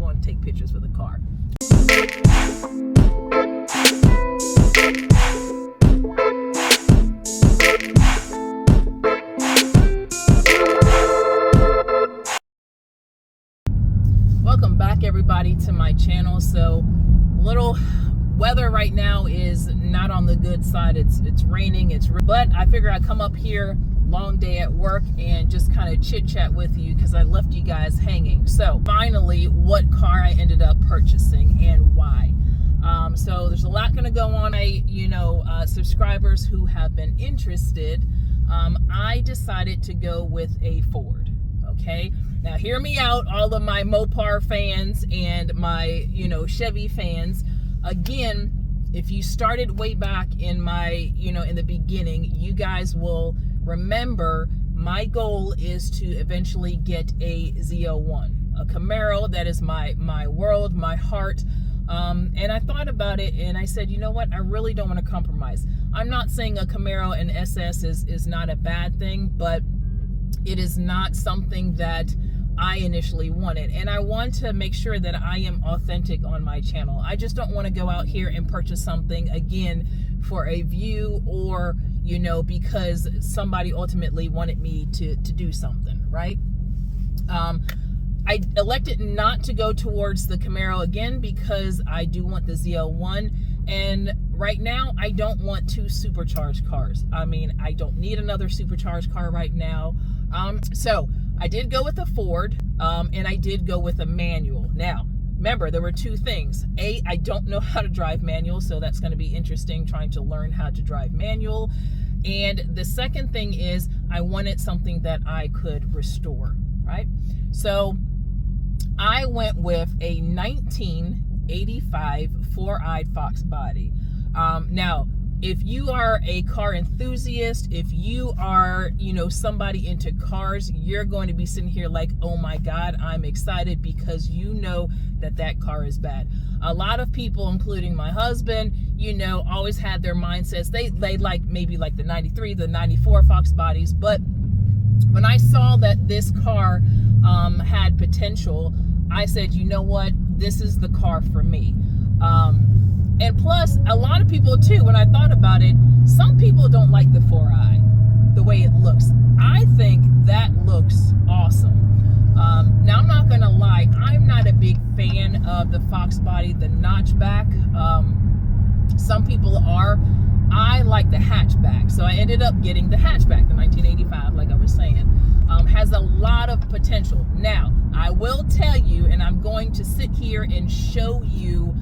going to take pictures with the car. Welcome back, everybody, to my channel. So little weather right now is not on the good side. It's raining, but I figure I'd come up here, long day at work, and just kind of chit chat with you because I left you guys hanging. So finally, what car I ended up purchasing and why. So there's a lot going to go on. Subscribers who have been interested, I decided to go with a Ford. Okay, now hear me out, all of my Mopar fans and my Chevy fans. Again, if you started way back in my in the beginning, you guys will remember my goal is to eventually get a Z01, a Camaro. That is my world, my heart. And I thought about it and I said, you know what, I really don't want to compromise. I'm not saying a Camaro and SS is not a bad thing, but it is not something that I initially wanted. And I want to make sure that I am authentic on my channel. I just don't want to go out here and purchase something again for a view or, because somebody ultimately wanted me to do something, right? I elected not to go towards the Camaro again because I do want the Z01. And right now, I don't want two supercharged cars. I mean, I don't need another supercharged car right now. So I did go with a Ford, and I did go with a manual. Now, remember, there were two things. A, I don't know how to drive manual, so that's going to be interesting trying to learn how to drive manual. And the second thing is I wanted something that I could restore, right? So I went with a 1985 four-eyed Fox body. Now, if you are a car enthusiast, if you are, somebody into cars, you're going to be sitting here like, oh my God, I'm excited because that car is bad. A lot of people, including my husband, always had their mindsets. They maybe like the 93, the 94 Fox bodies. But when I saw that this car had potential, I said, you know what, this is the car for me. And plus, a lot of people too, when I thought about it, some people don't like the 4i, the way it looks. I think that looks awesome. Now, I'm not going to lie, I'm not a big fan of the Fox body, the notchback. Some people are. I like the hatchback, so I ended up getting the hatchback, the 1985, like I was saying. Has a lot of potential. Now, I will tell you, and I'm going to sit here and show you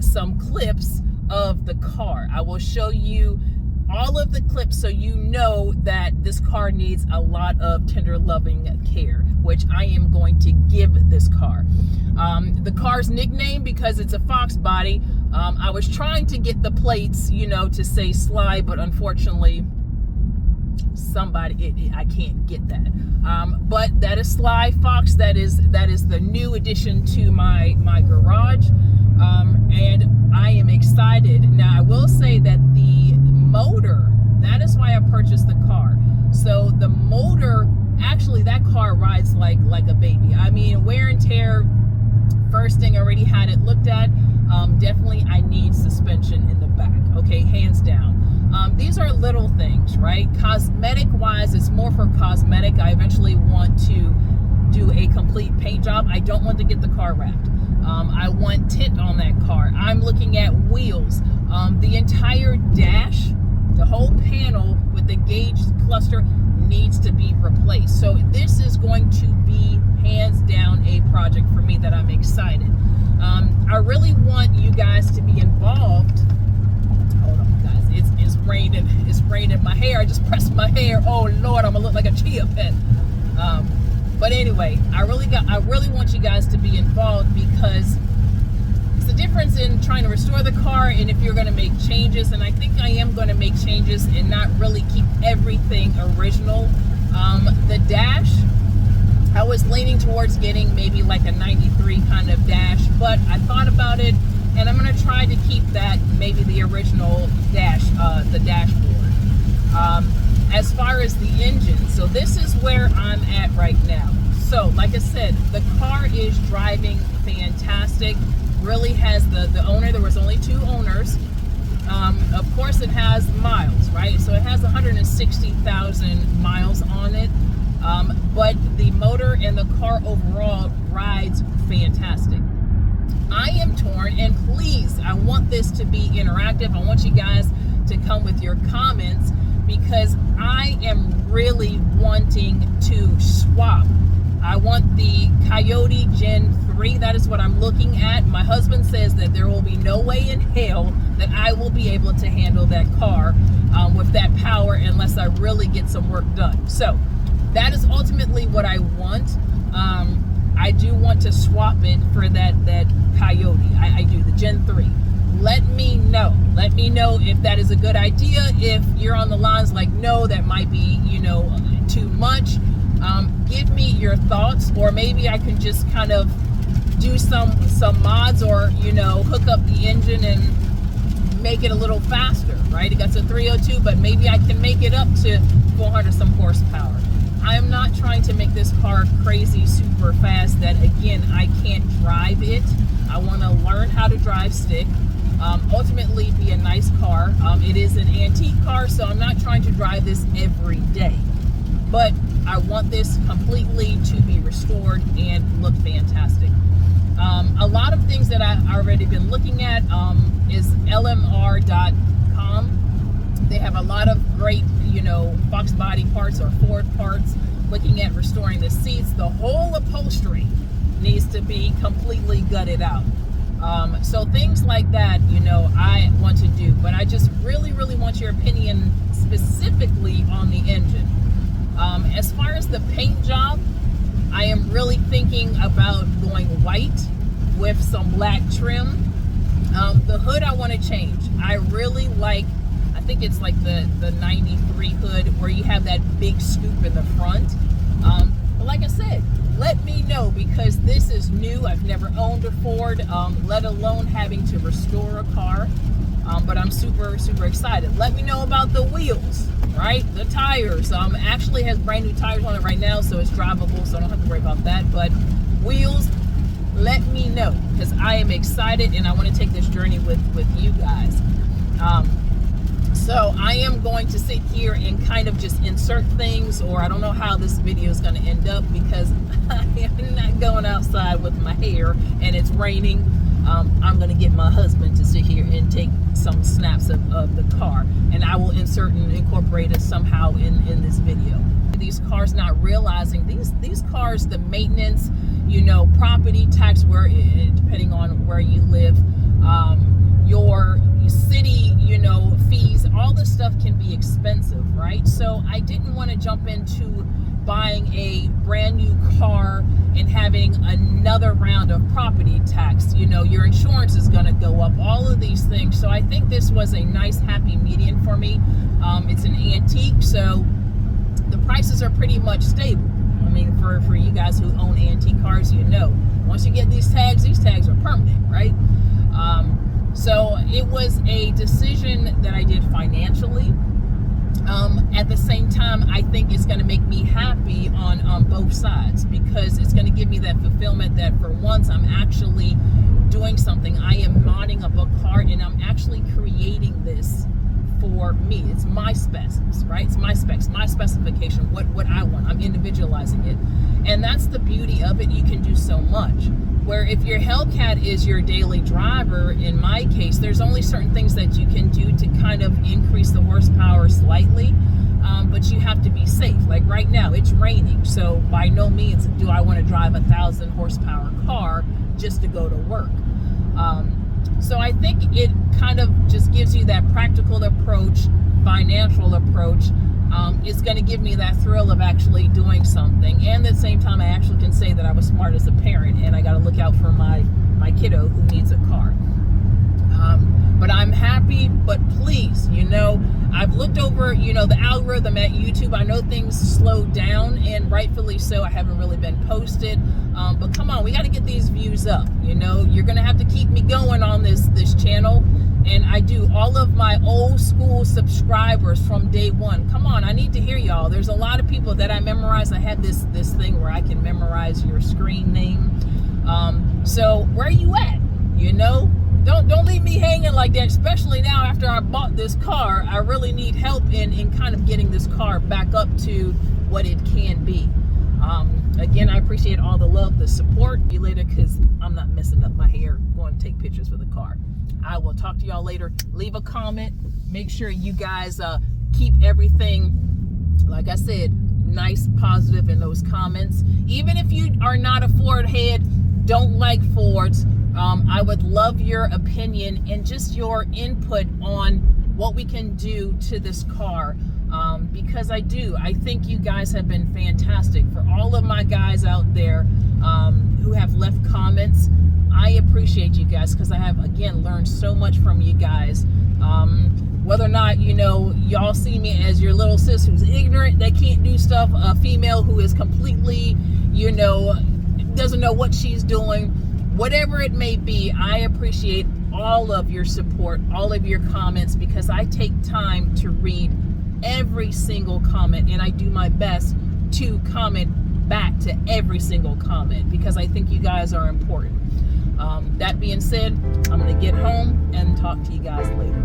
some clips of the car. I will show you all of the clips so you know that this car needs a lot of tender loving care, which I am going to give this car. The car's nickname, because it's a Fox body, I was trying to get the plates, to say Sly, but unfortunately I can't get that. But that is Sly Fox. That is the new addition to my garage. And I am excited. Now, I will say that the motor, that is why I purchased the car. So the motor, actually, that car rides like a baby. I mean, wear and tear, first thing, I already had it looked at. Definitely, I need suspension in the back. Okay, hands down. These are little things, right? Cosmetic-wise, it's more for cosmetic. I eventually want to do a complete paint job. I don't want to get the car wrapped. I want tint on that car. I'm looking at wheels. The entire dash, the whole panel with the gauge cluster needs to be replaced. So this is going to be hands down a project for me that I'm excited. I really want you guys to be involved. Hold on, guys. It's raining. It's raining. My hair. I just pressed my hair. Oh Lord, I'm gonna look like a chia pet. But anyway, I really want you guys to be involved, because it's the difference in trying to restore the car and if you're going to make changes. And I think I am going to make changes and not really keep everything original. The dash, I was leaning towards getting maybe like a 93 kind of dash, but I thought about it and I'm going to try to keep that, maybe the original dash, the dashboard. As far as the engine, so this is where I'm at right now. So like I said, the car is driving fantastic. Really has the owner. There was only 2 owners. Of course, it has miles, right? So it has 160,000 miles on it. But the motor and the car overall rides fantastic. I am torn, and please, I want this to be interactive. I want you guys to come with your comments, because I am really wanting to swap. I want the Coyote Gen 3. That is what I'm looking at. My husband says that there will be no way in hell that I will be able to handle that car with that power unless I really get some work done. So that is ultimately what I want. I do want to swap it for that Coyote. I do, the Gen 3. Let me know. Let me know if that is a good idea. If you're on the lines like, no, that might be, too much. Give me your thoughts, or maybe I can just kind of do some mods, or, hook up the engine and make it a little faster, right? It got a 302, but maybe I can make it up to 400 some horsepower. I'm not trying to make this car crazy super fast that, again, I can't drive it. I want to learn how to drive stick. Ultimately be a nice car. It is an antique car, so I'm not trying to drive this every day. But I want this completely to be restored and look fantastic. A lot of things that I've already been looking at is LMR.com. They have a lot of great, Fox body parts or Ford parts, looking at restoring the seats. The whole upholstery needs to be completely gutted out. So things like that, I want to do. But I just really, really want your opinion specifically on the engine. As far as the paint job, I am really thinking about going white with some black trim. The hood I want to change. I really like, I think it's like the 93 hood, where you have that big scoop in the front. But like I said, let me know, because this is new. I've never owned a Ford, let alone having to restore a car. But I'm super, super excited. Let me know about the wheels, right? The tires. Actually has brand new tires on it right now, so it's drivable, so I don't have to worry about that. But wheels, let me know, because I am excited and I want to take this journey with you guys. So I am going to sit here and kind of just insert things, or I don't know how this video is going to end up, because I am not going outside with my hair and it's raining. I'm going to get my husband to sit here and take some snaps of the car, and I will insert and incorporate it somehow in this video. These cars, not realizing these cars, the maintenance, property tax, where depending on where you live, your city, fees, all this stuff can be expensive, right? So I didn't want to jump into buying a brand new car and having another round of property tax. Your insurance is going to go up, all of these things. So I think this was a nice happy medium for me. It's an antique, so the prices are pretty much stable. I mean, for you guys who own antique cars, once you get these tags are permanent, right? So it was a decision that I did financially. At the same time, I think it's going to make me happy on both sides, because it's going to give me that fulfillment that for once I'm actually doing something. I am modding up a car, and I'm actually creating this for me. It's my specs, right? It's my specs, my specification, what I want. I'm individualizing it. And that's the beauty of it. You can do so much. Where if your Hellcat is your daily driver, in my case, there's only certain things that you can do to kind of increase the horsepower slightly, but you have to be safe. Like right now, it's raining, so by no means do I want to drive a 1,000 horsepower car just to go to work. So I think it kind of just gives you that practical approach, financial approach. It's going to give me that thrill of actually doing something, and at the same time I actually can say that I was smart as a parent, and I got to look out for my kiddo who needs a car. But I'm happy. But please, I've looked over, you know, the algorithm at YouTube. I know things slowed down, and rightfully so. I haven't really been posted, but come on, we got to get these views up. You know, you're gonna have to keep me going on this channel, and I do all of my old school subscribers from day one. Come on, I need to hear y'all. There's a lot of people that I memorize. I have this thing where I can memorize your screen name. So where are you at? You know, don't leave me hanging like that, especially now after I bought this car. I really need help in kind of getting this car back up to what it can be. Again, I appreciate all the love, the support. See you later, because I'm not messing up my hair going to take pictures for the car. I will talk to y'all later. Leave a comment. Make sure you guys keep everything, like I said, nice, positive in those comments. Even if you are not a Ford head, don't like Fords, I would love your opinion and just your input on what we can do to this car, because I think you guys have been fantastic. For all of my guys out there who have left comments, I appreciate you guys, because I have, again, learned so much from you guys. Whether or not, you know, y'all see me as your little sis who's ignorant, that can't do stuff, a female who is completely, you know, doesn't know what she's doing, whatever it may be, I appreciate all of your support, all of your comments, because I take time to read every single comment, and I do my best to comment back to every single comment, because I think you guys are important. That being said, I'm going to get home and talk to you guys later.